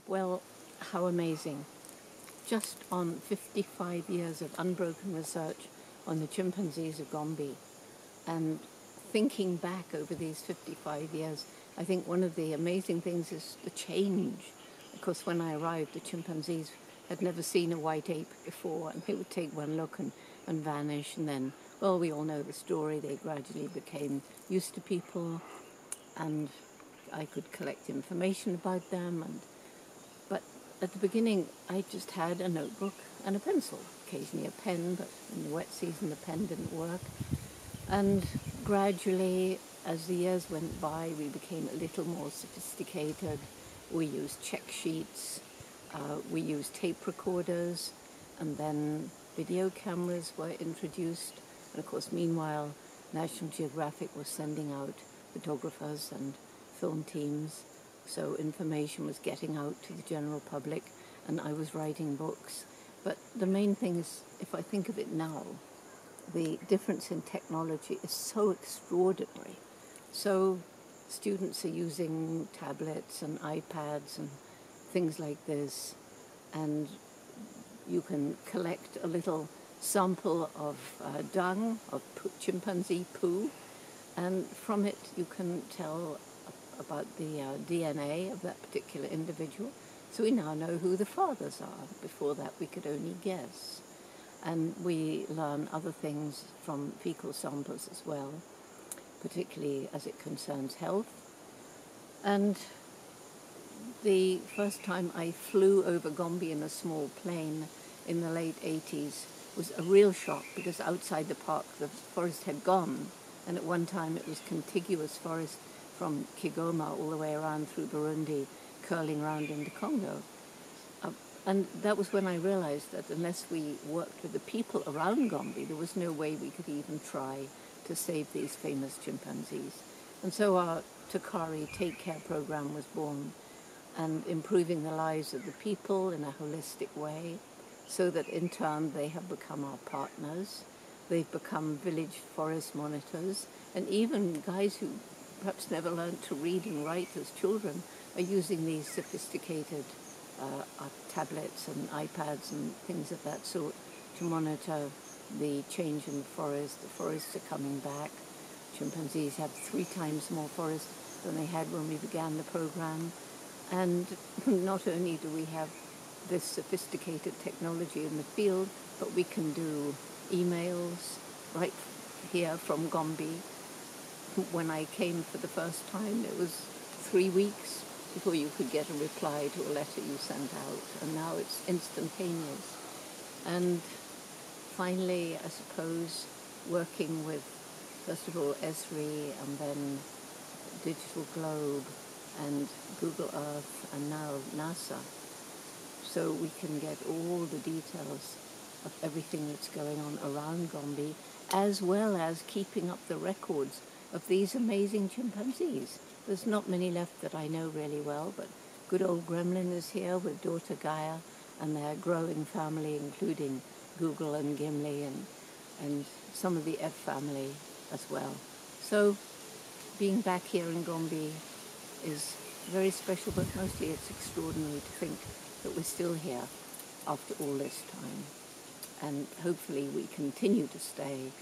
Well, how amazing. Just on 55 years of unbroken research on the chimpanzees of Gombe, and thinking back over these 55 years, I think one of the amazing things is the change. Of course, when I arrived, the chimpanzees had never seen a white ape before, and they would take one look and vanish, and then, well, we all know the story. They gradually became used to people, and I could collect information about them. But at the beginning, I just had a notebook and a pencil, occasionally a pen, but in the wet season the pen didn't work. And gradually, as the years went by, we became a little more sophisticated. We used check sheets, we used tape recorders, and then video cameras were introduced. And of course, meanwhile, National Geographic was sending out photographers and film teams, so information was getting out to the general public, and I was writing books. But the main thing is, if I think of it now, the difference in technology is so extraordinary. So students are using tablets and iPads and things like this, and you can collect a little sample of dung, of chimpanzee poo, and from it you can tell about the DNA of that particular individual. So we now know who the fathers are. Before that we could only guess. And we learn other things from fecal samples as well, particularly as it concerns health. And the first time I flew over Gombe in a small plane in the late 80s was a real shock, because outside the park the forest had gone, and at one time it was contiguous forest from Kigoma all the way around through Burundi, curling round into Congo. And that was when I realized that unless we worked with the people around Gombe, there was no way we could even try to save these famous chimpanzees. And so our Takari Take Care program was born, and improving the lives of the people in a holistic way, so that in turn they have become our partners. They've become village forest monitors, and even guys who perhaps never learned to read and write as children are using these sophisticated tablets and iPads and things of that sort to monitor the change in the forest. The forests are coming back. Chimpanzees have 3 times more forest than they had when we began the program. And not only do we have this sophisticated technology in the field, but we can do emails right here from Gombe. When I came for the first time, it was 3 weeks before you could get a reply to a letter you sent out, and now it's instantaneous. And finally, I suppose, working with, first of all, ESRI, and then Digital Globe, and Google Earth, and now NASA, so we can get all the details of everything that's going on around Gombe, as well as keeping up the records of these amazing chimpanzees. There's not many left that I know really well, but good old Gremlin is here with daughter Gaia and their growing family, including Goodall and Gimli, and some of the F family as well. So being back here in Gombe is very special, but mostly it's extraordinary to think that we're still here after all this time. And hopefully we continue to stay,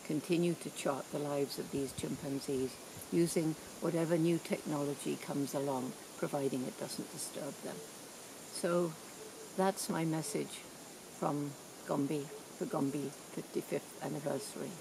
continue to chart the lives of these chimpanzees using whatever new technology comes along, providing it doesn't disturb them. So that's my message from Gombe for Gombe 55th anniversary.